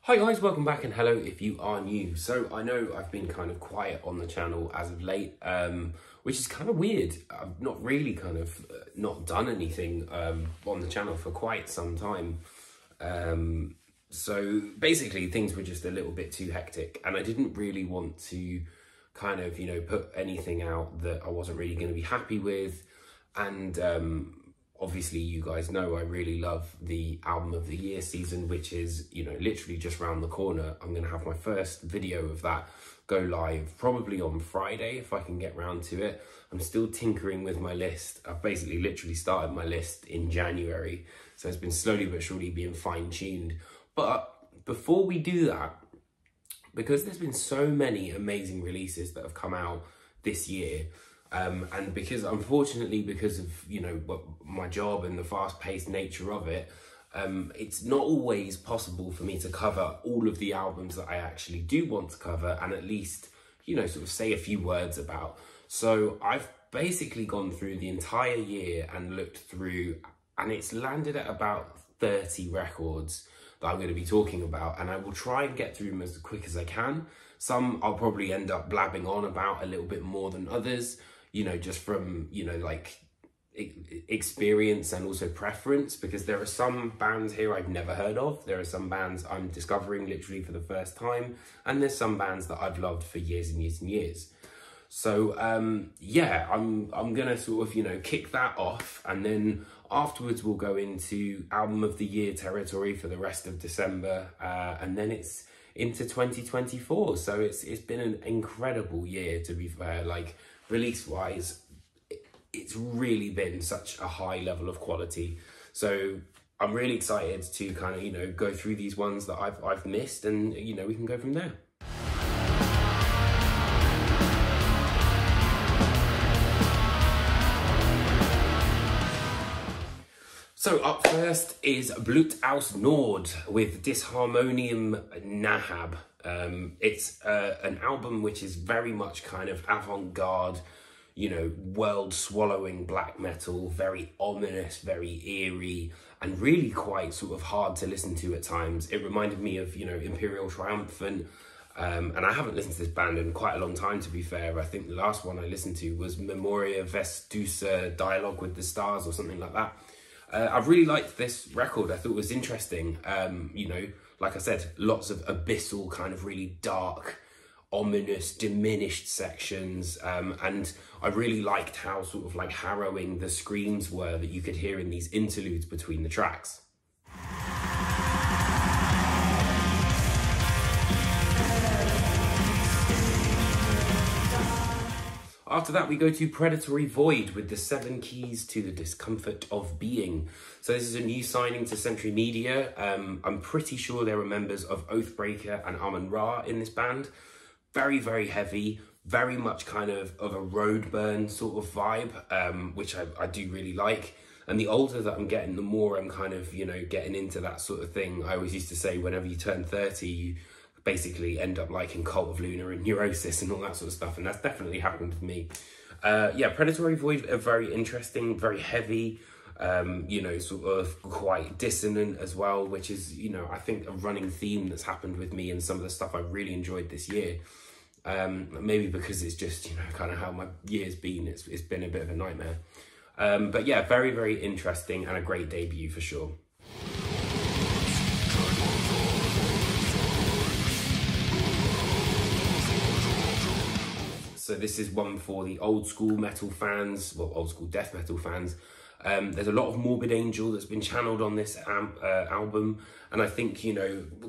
Hi guys, welcome back and hello if you are new. So I know I've been kind of quiet on the channel as of late, which is kind of weird. I've not really not done anything on the channel for quite some time. So basically things were just a little bit too hectic and I didn't really want to kind of, put anything out that I wasn't really going to be happy with. And obviously, you guys know I really love the Album of the Year season, which is, literally just round the corner. I'm going to have my first video of that go live probably on Friday, if I can get round to it. I'm still tinkering with my list. I've basically literally started my list in January. So it's been slowly but surely being fine-tuned. But before we do that, because there's been so many amazing releases that have come out this year, and because unfortunately, because of, my job and the fast-paced nature of it, it's not always possible for me to cover all of the albums that I actually do want to cover and at least, sort of say a few words about. So I've basically gone through the entire year and looked through, and it's landed at about 30 records that I'm going to be talking about, and I will try and get through them as quick as I can. Some I'll probably end up blabbing on about a little bit more than others, just from, experience and also preference, because there are some bands here I've never heard of. There are some bands I'm discovering literally for the first time, and there's some bands that I've loved for years and years and years. So, yeah, I'm gonna sort of, kick that off, and then afterwards we'll go into Album of the Year territory for the rest of December, and then it's into 2024. So it's been an incredible year, to be fair. Like, release-wise, it's really been such a high level of quality. So I'm really excited to kind of, go through these ones that I've missed, and, we can go from there. So up first is Blut aus Nord with Disharmonium Nahab. It's an album which is very much kind of avant-garde, world-swallowing black metal, very ominous, very eerie, and really quite sort of hard to listen to at times. It reminded me of, Imperial Triumphant, and I haven't listened to this band in quite a long time, to be fair. I think the last one I listened to was Memoria Vestusa Dialogue with the Stars or something like that. I've really liked this record. I thought it was interesting. Like I said, lots of abyssal, kind of really dark, ominous, diminished sections. And I really liked how sort of like harrowing the screams were that you could hear in these interludes between the tracks. After that, we go to Predatory Void with the 7 Keys to the Discomfort of Being. So this is a new signing to Century Media. I'm pretty sure there are members of Oathbreaker and Amun-Ra in this band. Very, very heavy, very much kind of a Roadburn sort of vibe, which I do really like. And the older that I'm getting, the more I'm kind of, getting into that sort of thing. I always used to say whenever you turn 30, you basically end up liking Cult of Luna and Neurosis and all that sort of stuff, and that's definitely happened with me. Yeah, Predatory Void are very interesting, very heavy, sort of quite dissonant as well, which is, I think a running theme that's happened with me and some of the stuff I've really enjoyed this year. Maybe because it's just, kind of how my year's been. It's been a bit of a nightmare. But yeah, very, very interesting and a great debut for sure. So this is one for the old school metal fans, well, old school death metal fans. There's a lot of Morbid Angel that's been channeled on this album. And I think,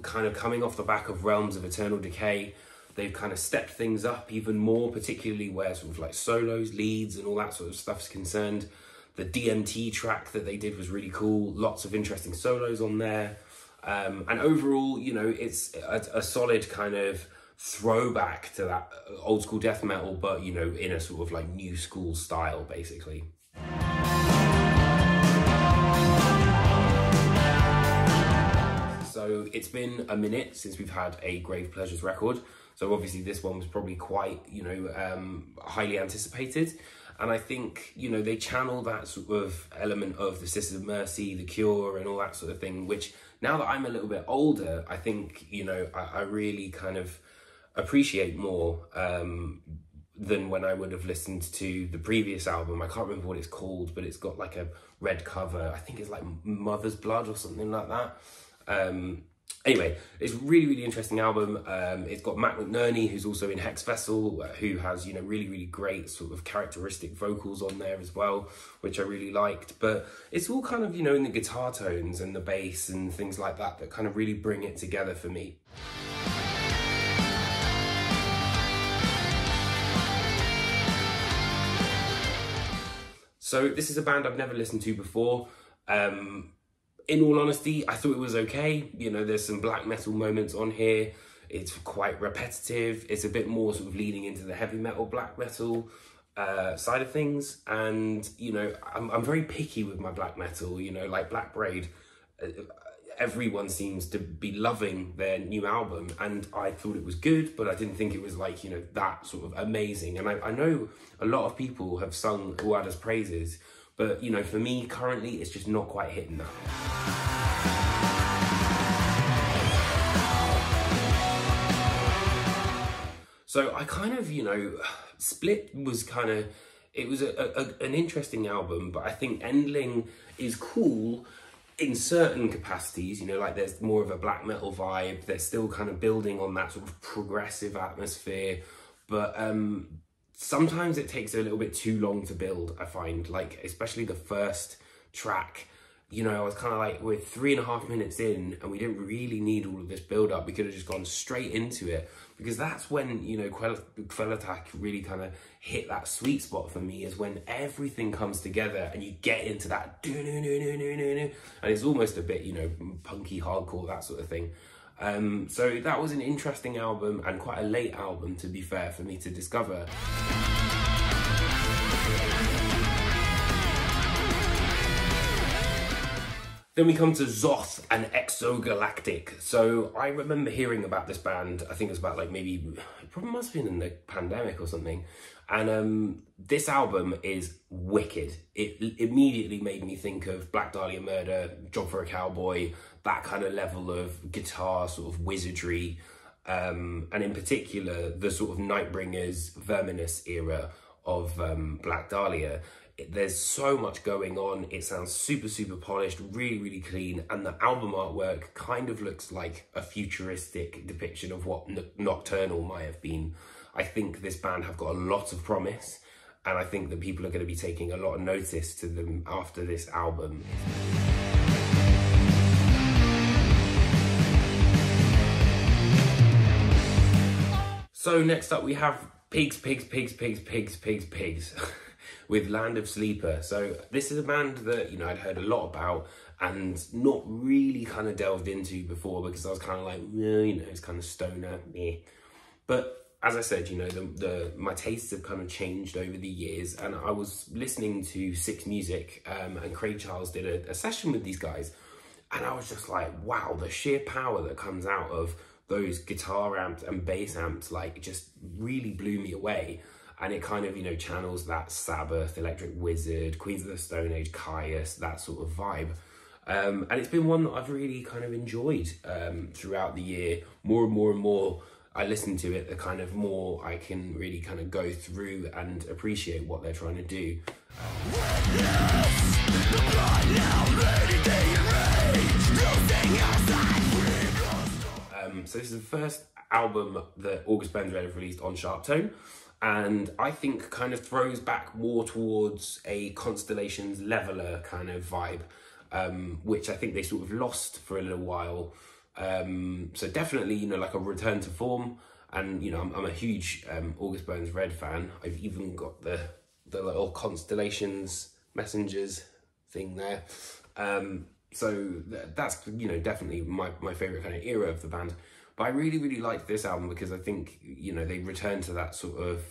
kind of coming off the back of Realms of Eternal Decay, they've kind of stepped things up even more, particularly where sort of like solos, leads and all that sort of stuff's concerned. The DMT track that they did was really cool. Lots of interesting solos on there. And overall, it's a solid kind of throwback to that old school death metal, but in a sort of like new school style, basically. So it's been a minute since we've had a Grave Pleasures record, So obviously this one was probably quite, you know, highly anticipated. And I think, you know, they channel that sort of element of the Sisters of Mercy, the Cure and all that sort of thing, which now that I'm a little bit older, I think, you know, I really kind of appreciate more than when I would have listened to the previous album. I can't remember what it's called, but it's got like a red cover. I think it's like Mother's Blood or something like that. Anyway, it's a really, really interesting album. It's got Matt McNerney, who's also in Hex Vessel, who has, you know, really, really great sort of characteristic vocals on there as well, which I really liked. But it's all kind of, you know, in the guitar tones and the bass and things like that that kind of really bring it together for me. So this is a band I've never listened to before. In all honesty, I thought it was okay. You know, there's some black metal moments on here. It's quite repetitive. It's a bit more sort of leaning into the heavy metal, black metal side of things. And, you know, I'm very picky with my black metal, you know, like Black Braid. Everyone seems to be loving their new album, and I thought it was good, but I didn't think it was like, you know, that sort of amazing. And I know a lot of people have sung Uada's praises, but, you know, for me currently, it's just not quite hitting that. So I kind of, you know, Split was kind of, it was an interesting album, but I think Endling is cool in certain capacities, you know, like there's more of a black metal vibe. They're still kind of building on that sort of progressive atmosphere, but sometimes it takes a little bit too long to build, I find, like especially the first track. You know, I was kind of like, we're 3.5 minutes in and we didn't really need all of this build up. We could have just gone straight into it, because that's when, you know, Kvelertak really kind of hit that sweet spot for me, is when everything comes together and you get into that and it's almost a bit, you know, punky hardcore, that sort of thing. So that was an interesting album, and quite a late album, to be fair, for me to discover. Then we come to Xoth and Exogalactic. So I remember hearing about this band, I think it was about like maybe, it probably must have been in the pandemic or something. And this album is wicked. It immediately made me think of Black Dahlia Murder, Job for a Cowboy, that kind of level of guitar sort of wizardry. And in particular, the sort of Nightbringers, Verminous era of Black Dahlia. There's so much going on. It sounds super, super polished, really, really clean. And the album artwork kind of looks like a futuristic depiction of what Nocturnal might have been. I think this band have got a lot of promise, and I think that people are going to be taking a lot of notice to them after this album. So next up we have Pigs with Land of Sleeper. So this is a band that, you know, I'd heard a lot about and not really kind of delved into before, because I was kind of like, well, you know, it's kind of stoner, meh. But as I said, you know, my tastes have kind of changed over the years, and I was listening to Six Music, and Craig Charles did a session with these guys, and I was just like, wow, the sheer power that comes out of those guitar amps and bass amps, like, just really blew me away. And it kind of, you know, channels that Sabbath, Electric Wizard, Queens of the Stone Age, Caius, that sort of vibe. And it's been one that I've really kind of enjoyed throughout the year. More and more and more I listen to it, the kind of more I can really kind of go through and appreciate what they're trying to do. So this is the first album that August Burns Red have released on Sharp Tone, and I think kind of throws back more towards a Constellations Leveler kind of vibe, which I think they sort of lost for a little while. So definitely, you know, like a return to form. And, you know, I'm a huge August Burns Red fan. I've even got the little Constellations Messengers thing there. So that's, you know, definitely my favourite kind of era of the band. But I really, really liked this album because I think, you know, they returned to that sort of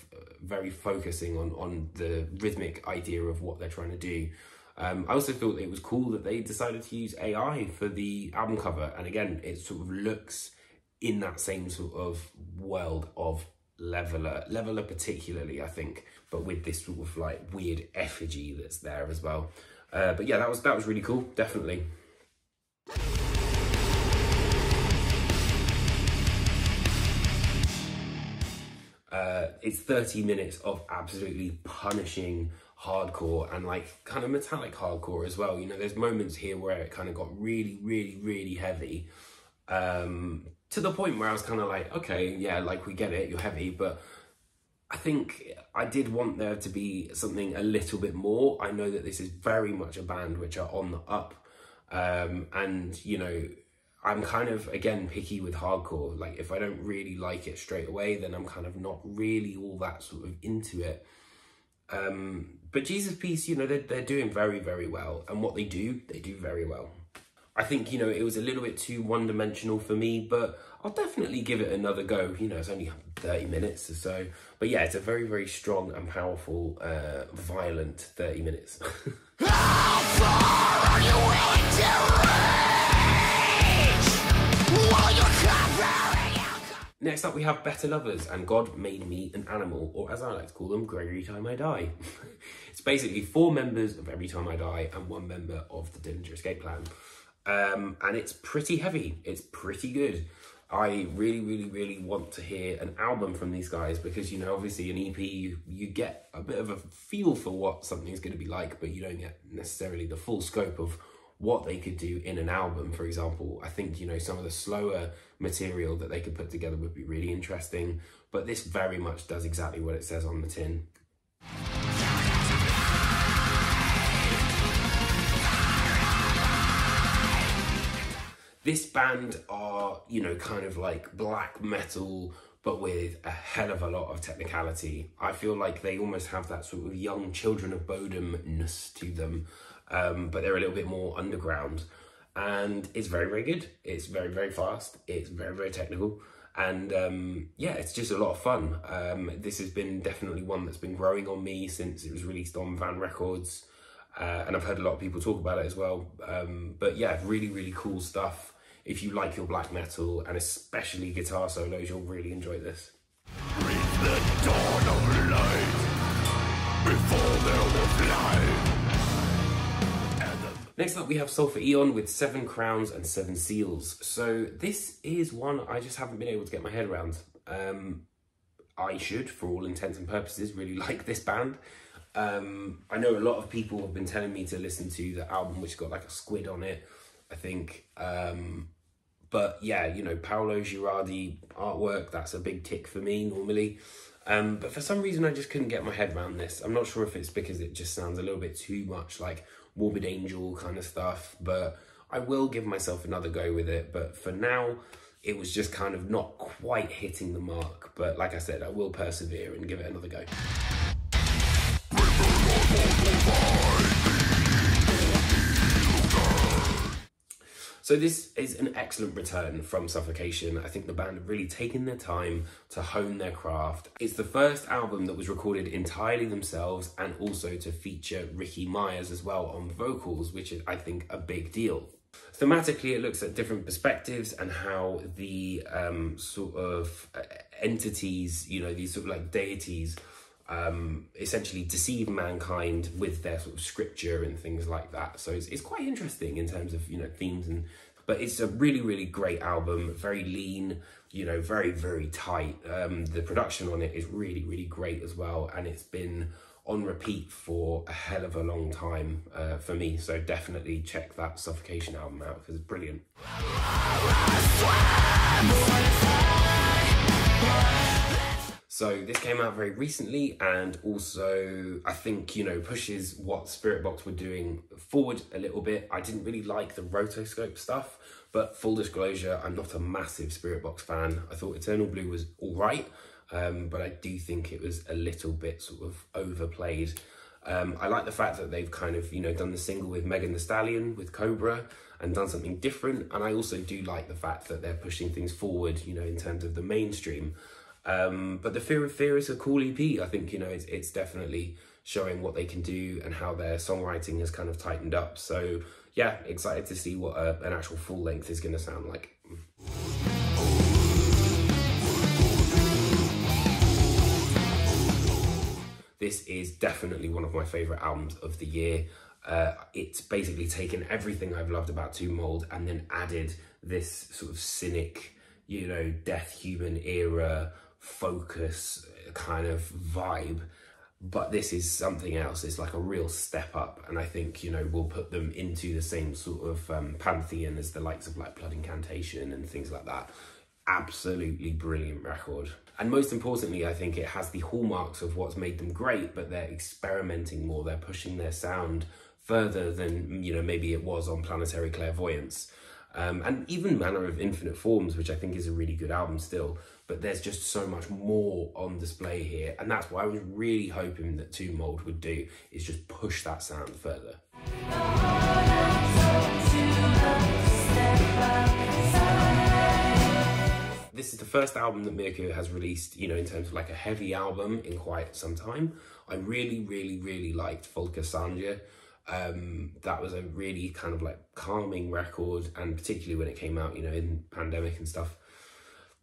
very focusing on the rhythmic idea of what they're trying to do. I also thought it was cool that they decided to use AI for the album cover. And again, it sort of looks in that same sort of world of Leveler particularly, I think, but with this sort of like weird effigy that's there as well. But yeah, that was really cool, definitely. It's 30 minutes of absolutely punishing hardcore and like kind of metallic hardcore as well. You know, there's moments here where it kind of got really heavy, to the point where I was kind of like, okay, yeah, like we get it, you're heavy, but I think I did want there to be something a little bit more. I know that this is very much a band which are on the up, and you know, I'm kind of, again, picky with hardcore. Like, if I don't really like it straight away, then I'm kind of not really all that sort of into it. But Jesus Piece, you know, they're doing very well. And what they do very well. I think, you know, it was a little bit too one-dimensional for me, but I'll definitely give it another go. You know, it's only 30 minutes or so. But yeah, it's a very strong and powerful, violent 30 minutes. How far are you willing to reach? Next up we have Better Lovers and God Made Me an Animal, or as I like to call them, Every Time I Die. It's basically 4 members of Every Time I Die and 1 member of the Dillinger Escape Plan. And it's pretty heavy, it's pretty good. I really want to hear an album from these guys because, you know, obviously an EP, you get a bit of a feel for what something's going to be like, but you don't get necessarily the full scope of what they could do in an album. For example, I think, you know, some of the slower material that they could put together would be really interesting, but this very much does exactly what it says on the tin. This band are, you know, kind of like black metal, but with a hell of a lot of technicality. I feel like they almost have that sort of young Children of Bodom-ness to them, but they're a little bit more underground. And it's very good. It's very fast. It's very technical. And yeah, it's just a lot of fun. This has been definitely one that's been growing on me since it was released on Van Records. And I've heard a lot of people talk about it as well. But yeah, really cool stuff. If you like your black metal, and especially guitar solos, you'll really enjoy this. Reach the dawn of light before there was light. Next up we have Sulphur Aeon with 7 Crowns and 7 Seals. So this is one I just haven't been able to get my head around. I should, for all intents and purposes, really like this band. I know a lot of people have been telling me to listen to the album which got like a squid on it, I think. But yeah, you know, Paolo Girardi artwork, that's a big tick for me normally. But for some reason I just couldn't get my head around this. I'm not sure if it's because it just sounds a little bit too much like Morbid Angel kind of stuff, but I will give myself another go with it. But for now, it was just kind of not quite hitting the mark. But like I said, I will persevere and give it another go. So this is an excellent return from Suffocation. I think the band have really taken their time to hone their craft. It's the first album that was recorded entirely themselves and also to feature Ricky Myers as well on vocals, which is, I think, a big deal. Thematically, it looks at different perspectives and how the sort of entities, you know, these sort of like deities, essentially deceive mankind with their sort of scripture and things like that. So it's quite interesting in terms of, you know, themes, but it's a really great album, very lean, you know, very tight. The production on it is really great as well, and it's been on repeat for a hell of a long time for me. So definitely check that Suffocation album out because it's brilliant. So this came out very recently, and also I think, you know, pushes what Spiritbox were doing forward a little bit. I didn't really like the rotoscope stuff, but full disclosure, I'm not a massive Spiritbox fan. I thought Eternal Blue was all right, but I do think it was a little bit sort of overplayed. I like the fact that they've kind of, you know, done the single with Megan Thee Stallion with Cobra and done something different. And I also do like the fact that they're pushing things forward, you know, in terms of the mainstream. But the Fear of Fear is a cool EP. I think, you know, it's definitely showing what they can do and how their songwriting has kind of tightened up. So yeah, excited to see what an actual full length is going to sound like. this is definitely one of my favourite albums of the year. It's basically taken everything I've loved about Tomb Mold and then added this sort of cynic, you know, Death Human era focus kind of vibe. But this is something else. It's like a real step up, and I think, you know, we'll put them into the same sort of pantheon as the likes of like Blood Incantation and things like that. Absolutely brilliant record. And most importantly, I think it has the hallmarks of what's made them great, but they're experimenting more. They're pushing their sound further than, you know, maybe it was on Planetary Clairvoyance. And even Manner of Infinite Forms, which I think is a really good album still, but there's just so much more on display here. And that's what I was really hoping that Tomb Mold would do, is just push that sound further. This is the first album that Myrkur has released, you know, in terms of like a heavy album in quite some time. I really liked Volker Sanja. That was a really kind of like calming record, and particularly when it came out, you know, in pandemic and stuff.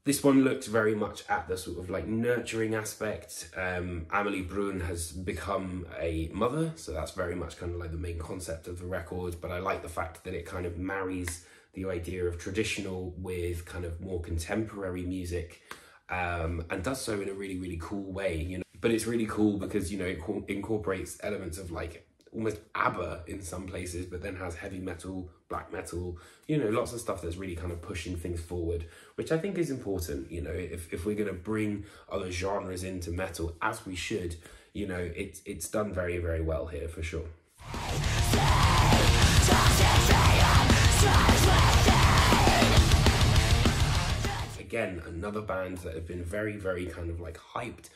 This one looks very much at the sort of like nurturing aspect. Amelie Brun has become a mother, so that's very much kind of like the main concept of the record, but I like the fact that it kind of marries the idea of traditional with kind of more contemporary music, and does so in a really cool way, you know. But it's really cool because, you know, it incorporates elements of like almost ABBA in some places, but then has heavy metal, black metal, you know, lots of stuff that's really kind of pushing things forward, which I think is important. You know, if we're going to bring other genres into metal, as we should, you know, it's done very well here for sure. Again, another band that have been very kind of like hyped.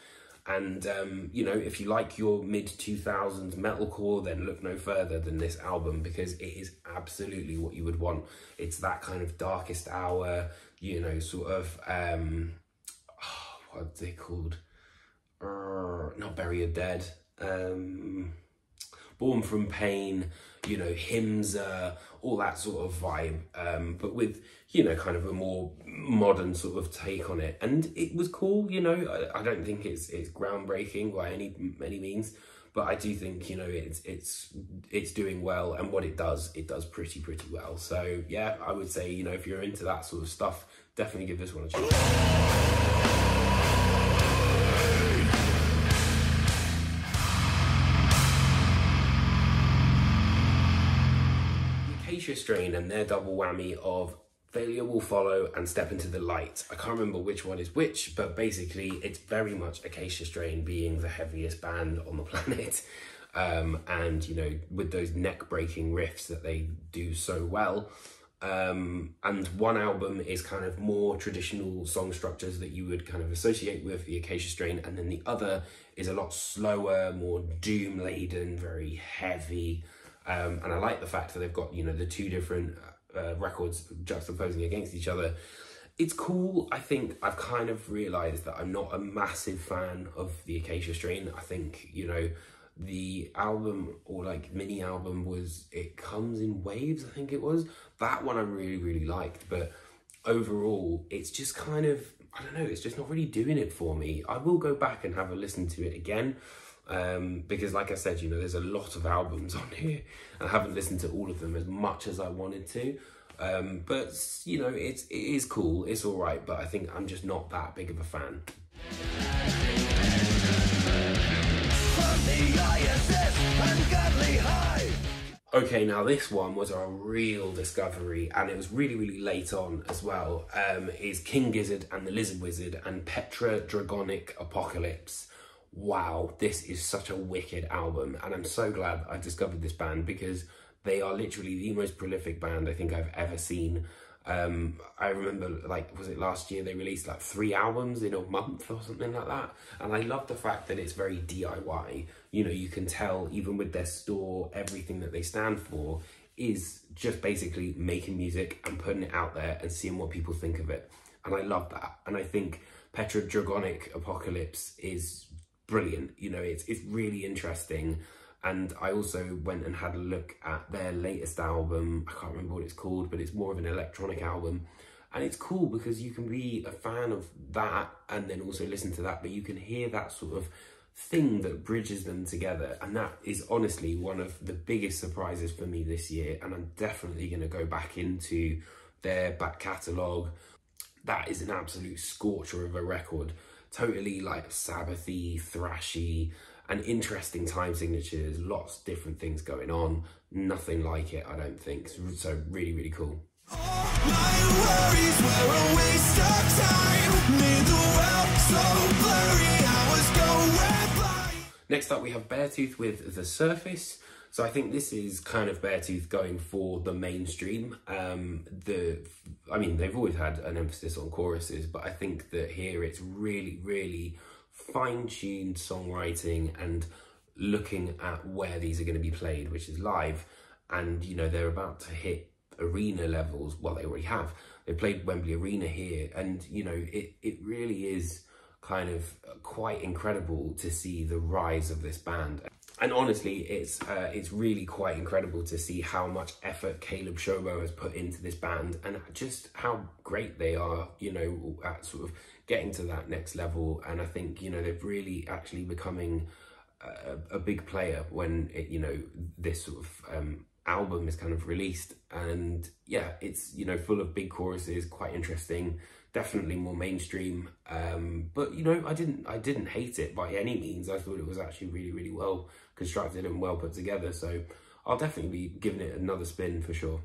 And, you know, if you like your mid-2000s metalcore, then look no further than this album, because it is absolutely what you would want. It's that kind of Darkest Hour, you know, sort of, what's it called? Not Bury Your Dead. Born from Pain, you know, Hymns, all that sort of vibe, but with, you know, kind of a more modern sort of take on it. And it was cool, you know. I don't think it's groundbreaking by any means, but I do think, you know, it's doing well, and what it does pretty well. So yeah, I would say, you know, if you're into that sort of stuff, definitely give this one a chance. Acacia Strain and their double whammy of Failure Will Follow and Step Into the Light. I can't remember which one is which, but basically it's very much Acacia Strain being the heaviest band on the planet. And, you know, with those neck-breaking riffs that they do so well. And one album is kind of more traditional song structures that you would kind of associate with the Acacia Strain, and then the other is a lot slower, more doom-laden, very heavy. And I like the fact that they've got, you know, the two different records juxtaposing against each other. It's cool. I think I've kind of realised that I'm not a massive fan of the Acacia Strain. I think, you know, the album, or like mini album, was It Comes in Waves, I think it was. That one I really liked, but overall it's just kind of, I don't know, it's just not really doing it for me. I will go back and have a listen to it again. Because like I said, you know, there's a lot of albums on here, and I haven't listened to all of them as much as I wanted to. But, you know, it is cool, it's all right, but I think I'm just not that big of a fan. Okay, now this one was a real discovery, and it was really late on as well. Is King Gizzard and the Lizard Wizard and Petrodragonic Apocalypse. Wow, this is such a wicked album, and I'm so glad I discovered this band, because they are literally the most prolific band I think I've ever seen. I remember, like, was it last year, they released like 3 albums in a month or something like that, and I love the fact that it's very DIY. You know, you can tell even with their store, everything that they stand for is just basically making music and putting it out there and seeing what people think of it, and I love that. And I think Petrodragonic Apocalypse is brilliant. You know, it's really interesting. And I also went and had a look at their latest album. I can't remember what it's called, but it's more of an electronic album, and it's cool because you can be a fan of that and then also listen to that, but you can hear that sort of thing that bridges them together, and that is honestly one of the biggest surprises for me this year, and I'm definitely going to go back into their back catalogue. That is an absolute scorcher of a record, totally like Sabbathy, thrashy, and interesting time signatures, lots of different things going on, nothing like it I don't think, so really, really cool. My worries were a waste of time. Made the world so blurry, I was going blind. Next up we have Beartooth with The Surface. So I think this is kind of Beartooth going for the mainstream. I mean, they've always had an emphasis on choruses, but I think that here it's really, really fine-tuned songwriting and looking at where these are going to be played, which is live. And, you know, they're about to hit arena levels. Well, they already have. They played Wembley Arena here, and you know, it really is kind of quite incredible to see the rise of this band. And honestly, it's really quite incredible to see how much effort Caleb Shobo has put into this band, and just how great they are, you know, at sort of getting to that next level. And I think, you know, they've really actually becoming a big player when it, you know, this sort of album is kind of released. And yeah, it's, you know, full of big choruses, quite interesting, definitely more mainstream, but you know, I didn't hate it by any means. I thought it was actually really, really well constructed and well put together, so I'll definitely be giving it another spin for sure.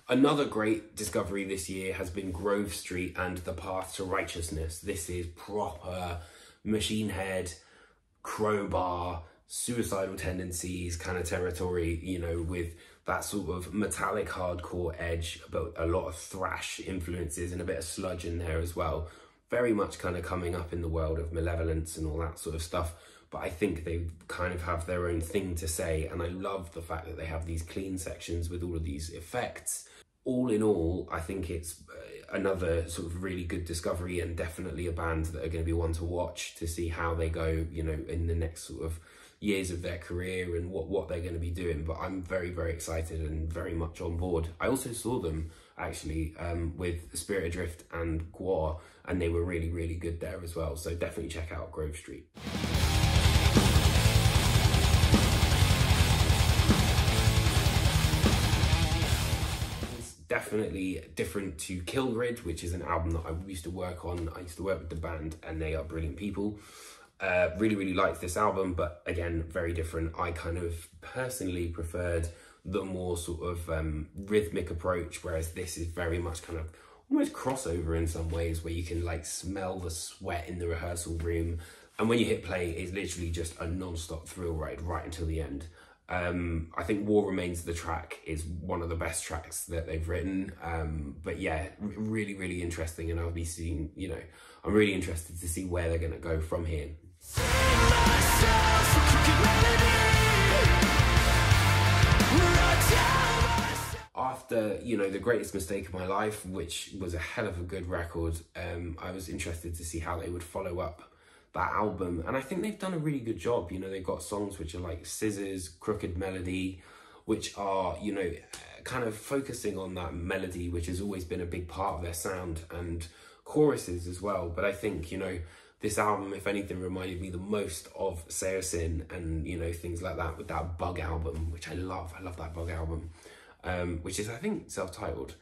Another great discovery this year has been Grove Street and The Path to Righteousness. This is proper Machine Head, Crowbar, suicidal tendencies kind of territory, you know, with that sort of metallic hardcore edge, but a lot of thrash influences and a bit of sludge in there as well. Very much kind of coming up in the world of Malevolence and all that sort of stuff. But I think they kind of have their own thing to say, and I love the fact that they have these clean sections with all of these effects. All in all, I think it's another sort of really good discovery, and definitely a band that are going to be one to watch to see how they go, you know, in the next sort of years of their career and what they're going to be doing. But I'm very, very excited and very much on board. I also saw them actually with Spirit Adrift and Gwar, and they were really, really good there as well. So definitely check out Grove Street. Definitely different to Killridge, which is an album that I used to work on. I used to work with the band, and they are brilliant people. Really, really liked this album, but again, very different. I kind of personally preferred the more sort of rhythmic approach, whereas this is very much kind of almost crossover in some ways, where you can like smell the sweat in the rehearsal room, and when you hit play, it's literally just a non-stop thrill ride right until the end. I think War Remains the track is one of the best tracks that they've written. But yeah, really, really interesting. And I'll be seeing, you know, I'm really interested to see where they're going to go from here. After, you know, The Greatest Mistake of My Life, which was a hell of a good record, I was interested to see how they would follow up that album, and I think they've done a really good job. You know, they've got songs which are like Scissors, Crooked Melody, which are, you know, kind of focusing on that melody, which has always been a big part of their sound, and choruses as well. But I think, you know, this album, if anything, reminded me the most of Seosin and, you know, things like that, with that Bug album, which I love. I love that Bug album, which is, I think, self-titled.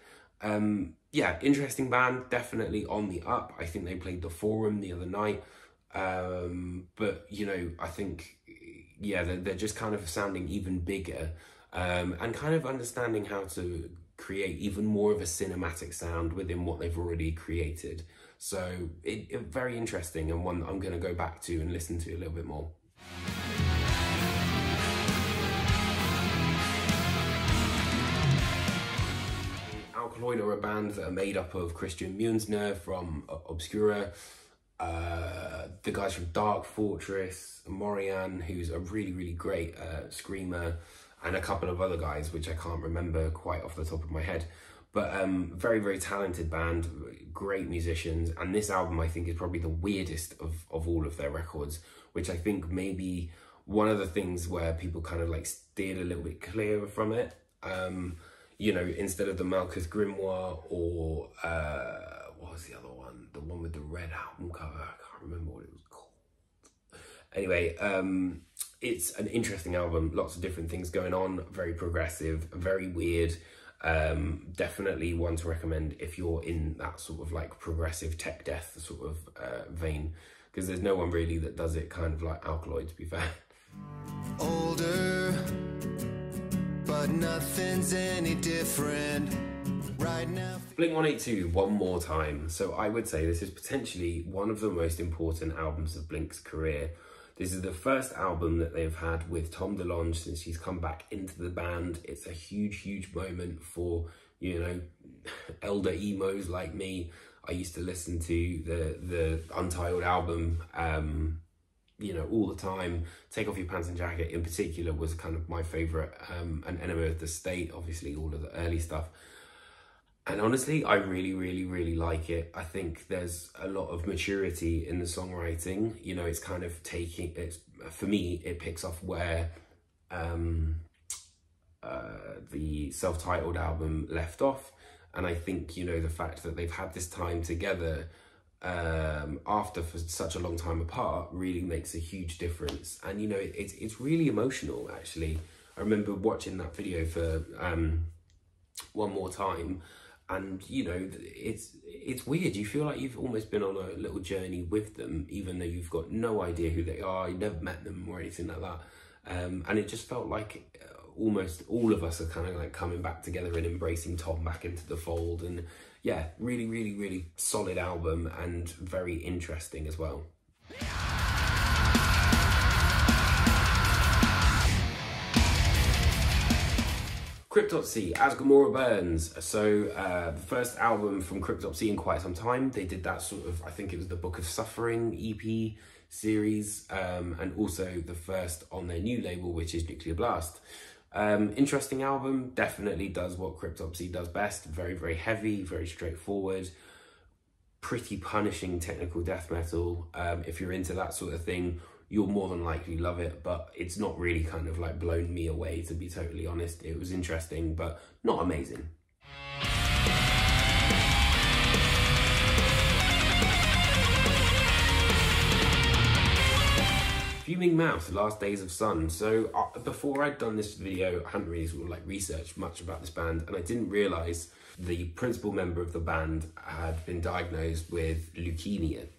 Yeah, interesting band, definitely on the up. I think they played the Forum the other night. But you know, I think, yeah, they're just kind of sounding even bigger, and kind of understanding how to create even more of a cinematic sound within what they've already created. So it very interesting, and one that I'm going to go back to and listen to a little bit more. Alkaloid are a band that are made up of Christian Mjølner from Obscura, the guys from Dark Fortress, Morian, who's a really, really great screamer, and a couple of other guys, which I can't remember quite off the top of my head. But very, very talented band, great musicians. And this album, I think, is probably the weirdest of all of their records, which I think maybe one of the things where people kind of like steered a little bit clearer from it. you know, instead of the Malkuth Grimoire or what was the other one? The one with the red album cover. I can't remember what it was called. Anyway, it's an interesting album. Lots of different things going on. Very progressive, very weird. Definitely one to recommend if you're in that sort of like progressive tech death sort of vein, because there's no one really that does it kind of like Alkaloid, to be fair. Older, but nothing's any different right now. Blink-182, One More Time. So I would say this is potentially one of the most important albums of Blink's career. This is the first album that they've had with Tom DeLonge since he's come back into the band. It's a huge, huge moment for, you know, elder emos like me. I used to listen to the Untitled album, you know, all the time. Take Off Your Pants and Jacket in particular was kind of my favourite, and Enema of the State, obviously all of the early stuff. And honestly, I really, really, really like it. I think there's a lot of maturity in the songwriting. You know, it's kind of taking, for me, it picks off where the self-titled album left off. And I think, you know, the fact that they've had this time together after for such a long time apart really makes a huge difference. And, you know, it's really emotional, actually. I remember watching that video for One More Time. And, you know, it's weird. You feel like you've almost been on a little journey with them, even though you've got no idea who they are. You never met them or anything like that. And it just felt like almost all of us are kind of like coming back together and embracing Tom back into the fold. And yeah, really, really, really solid album and very interesting as well. Cryptopsy, As Gamora Burns. So the first album from Cryptopsy in quite some time. They did that sort of, I think it was the Book of Suffering EP series, and also the first on their new label, which is Nuclear Blast. Interesting album, definitely does what Cryptopsy does best. Very, very heavy, very straightforward, pretty punishing technical death metal. If you're into that sort of thing, you'll more than likely love it, but it's not really kind of like blown me away, to be totally honest. It was interesting, but not amazing. Fuming Mouth, Last Days of Sun. So before I'd done this video, I hadn't really sort of like researched much about this band, and I didn't realise the principal member of the band had been diagnosed with leukemia.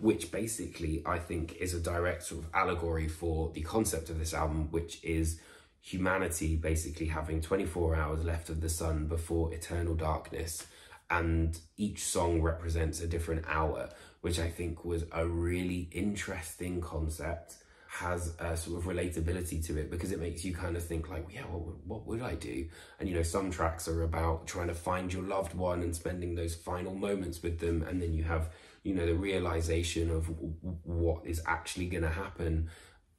Which basically I think is a direct sort of allegory for the concept of this album, which is humanity basically having 24 hours left of the sun before eternal darkness, and each song represents a different hour, which I think was a really interesting concept. Has a sort of relatability to it, because it makes you kind of think like, yeah, what would I do? And, you know, some tracks are about trying to find your loved one and spending those final moments with them, and then you have, you know, the realization of what is actually going to happen.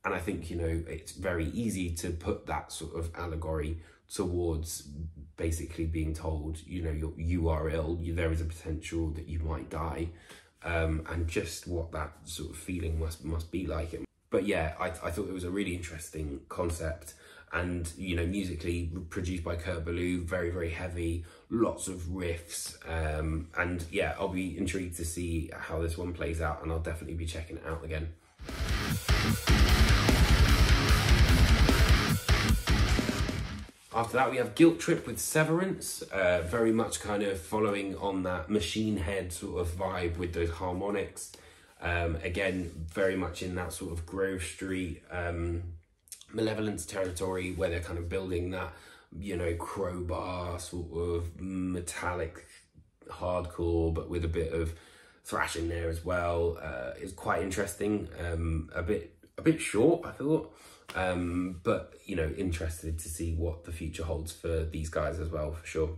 And I think, you know, it's very easy to put that sort of allegory towards basically being told, you know, you are ill, there is a potential that you might die, and just what that sort of feeling must be like. But yeah, I thought it was a really interesting concept, and, you know, musically produced by Kurt Ballou, very, very heavy, lots of riffs, and yeah, I'll be intrigued to see how this one plays out, and I'll definitely be checking it out again. After that, we have Guilt Trip with Severance, very much kind of following on that Machine Head sort of vibe with those harmonics. Again, very much in that sort of Grove Street Malevolence territory, where they're kind of building that, you know, crowbar sort of metallic hardcore, but with a bit of thrash in there as well. It's quite interesting, a bit short, I thought, but, you know, interested to see what the future holds for these guys as well, for sure.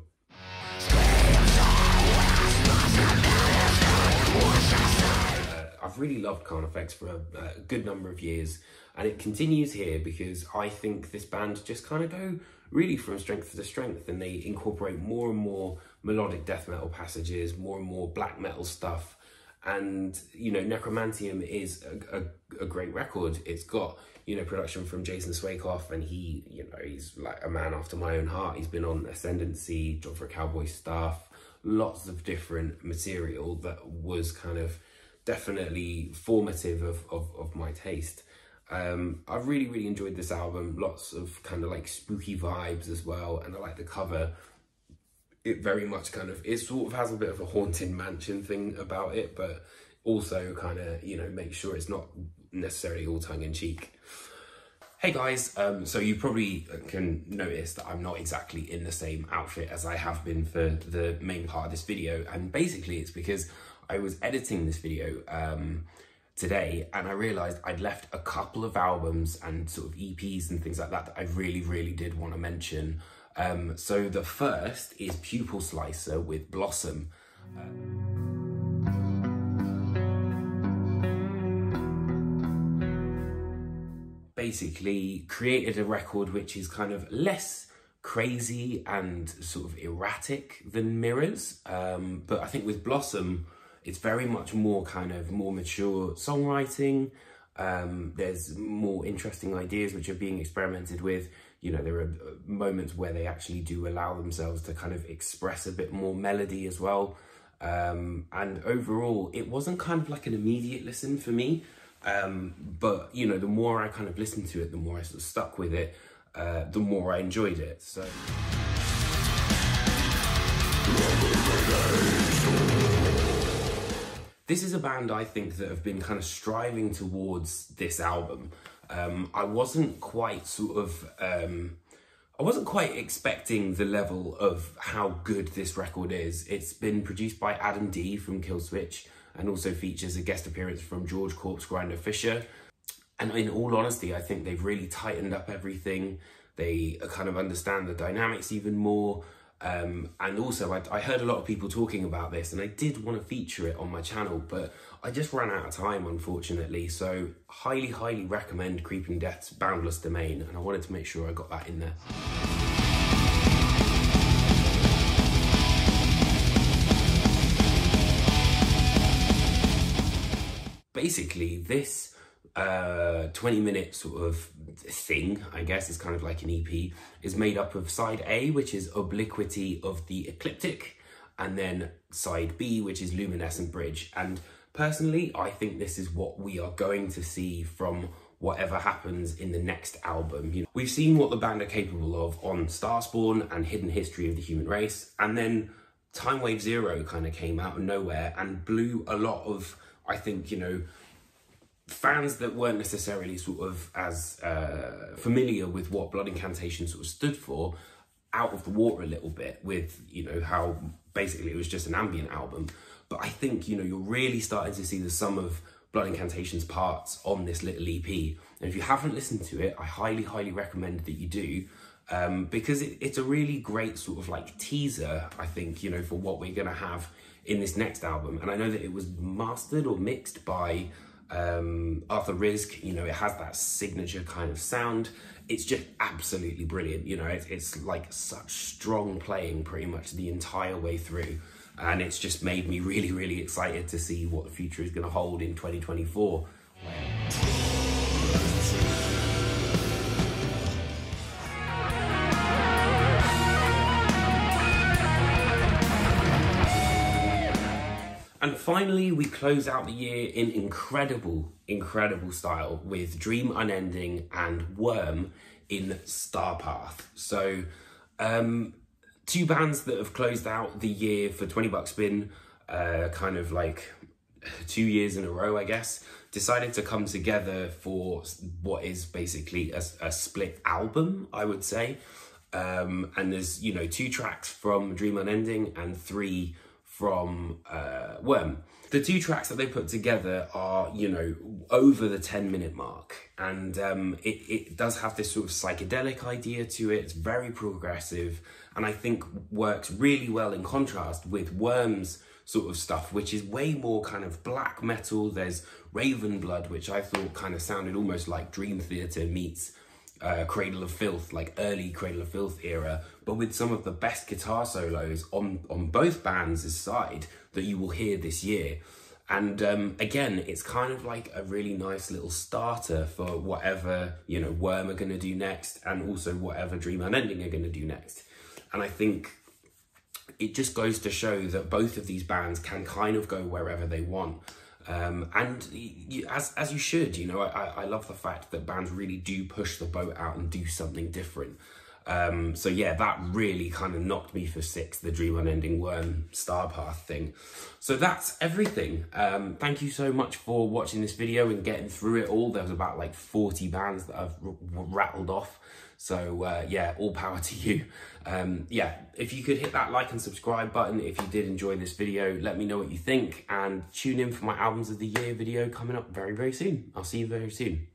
I've really loved Carnifex for a good number of years, and it continues here because I think this band just kind of go really from strength to strength, and they incorporate more and more melodic death metal passages, more and more black metal stuff, And, you know, Necromantium is a great record. It's got, you know, production from Jason Swaykoff, and he, you know, he's like a man after my own heart. He's been on Ascendancy, Job for a Cowboy stuff, lots of different material that was kind of definitely formative of my taste. I've really enjoyed this album. Lots of kind of like spooky vibes as well, and I like the cover. It very much kind of, it sort of has a bit of a Haunted Mansion thing about it, but also kind of, you know, make sure it's not necessarily all tongue-in-cheek. Hey guys, so you probably can notice that I'm not exactly in the same outfit as I have been for the main part of this video, and basically it's because I was editing this video today, and I realised I'd left a couple of albums and sort of EPs and things like that that I really did want to mention. So the first is Pupil Slicer with Blossom. Basically created a record which is kind of less crazy and sort of erratic than Mirrors, but I think with Blossom it's very much more kind of more mature songwriting. There's more interesting ideas which are being experimented with. You know, there are moments where they actually do allow themselves to kind of express a bit more melody as well. And overall, it wasn't kind of like an immediate listen for me. But, you know, the more I kind of listened to it, the more I sort of stuck with it, the more I enjoyed it. So. This is a band I think that have been kind of striving towards this album. I wasn't quite I wasn't quite expecting the level of how good this record is. It's been produced by Adam D from Killswitch, and also features a guest appearance from George Corpse Grinder Fisher. And in all honesty, I think they've really tightened up everything. They kind of understand the dynamics even more. And also I heard a lot of people talking about this, and I did want to feature it on my channel, but I just ran out of time, unfortunately. So highly recommend Creeping Death's Boundless Domain, and I wanted to make sure I got that in there. Basically, this 20-minute sort of thing, I guess, is kind of like an EP, is made up of side A, which is Obliquity of the Ecliptic, and then side B, which is Luminescent Bridge. And personally, I think this is what we are going to see from whatever happens in the next album. You know, we've seen what the band are capable of on Starspawn and Hidden History of the Human Race, and then Time Wave Zero kind of came out of nowhere and blew a lot of, I think, you know, fans that weren't necessarily sort of as familiar with what Blood Incantation sort of stood for out of the water a little bit with, you know, how basically it was just an ambient album. But I think, you know, you're really starting to see the sum of Blood Incantation's parts on this little EP. And if you haven't listened to it, I highly recommend that you do, because it's a really great sort of like teaser, I think, you know, for what we're going to have in this next album. And I know that it was mastered or mixed by Arthur Rizk. You know, it has that signature kind of sound. It's just absolutely brilliant. You know, it's like such strong playing pretty much the entire way through, and it's just made me really excited to see what the future is going to hold in 2024. And finally, we close out the year in incredible style with Dream Unending and Worm in Starpath. So, two bands that have closed out the year for 20 Buck Spin, kind of like 2 years in a row, I guess, decided to come together for what is basically a split album, I would say. And there's, you know, 2 tracks from Dream Unending and 3 from Worm. The 2 tracks that they put together are, you know, over the 10-minute mark, and it does have this sort of psychedelic idea to it. It's very progressive, and I think works really well in contrast with Worm's sort of stuff, which is way more kind of black metal. There's Raven Blood, which I thought kind of sounded almost like Dream Theater meets Cradle of Filth, like early Cradle of Filth era, but with some of the best guitar solos on both bands' side that you will hear this year. And again, it's kind of like a really nice little starter for whatever, you know, Worm are going to do next, and also whatever Dream Unending are going to do next. And I think it just goes to show that both of these bands can kind of go wherever they want. And as you should, you know, I love the fact that bands really do push the boat out and do something different. So yeah, that really kind of knocked me for 6, the Dream Unending Worm Star Path thing. So that's everything. Thank you so much for watching this video and getting through it all. There was about like 40 bands that I've rattled off. So yeah, all power to you. Yeah, if you could hit that like and subscribe button if you did enjoy this video, let me know what you think, and tune in for my Albums of the Year video coming up very, very soon. I'll see you very soon.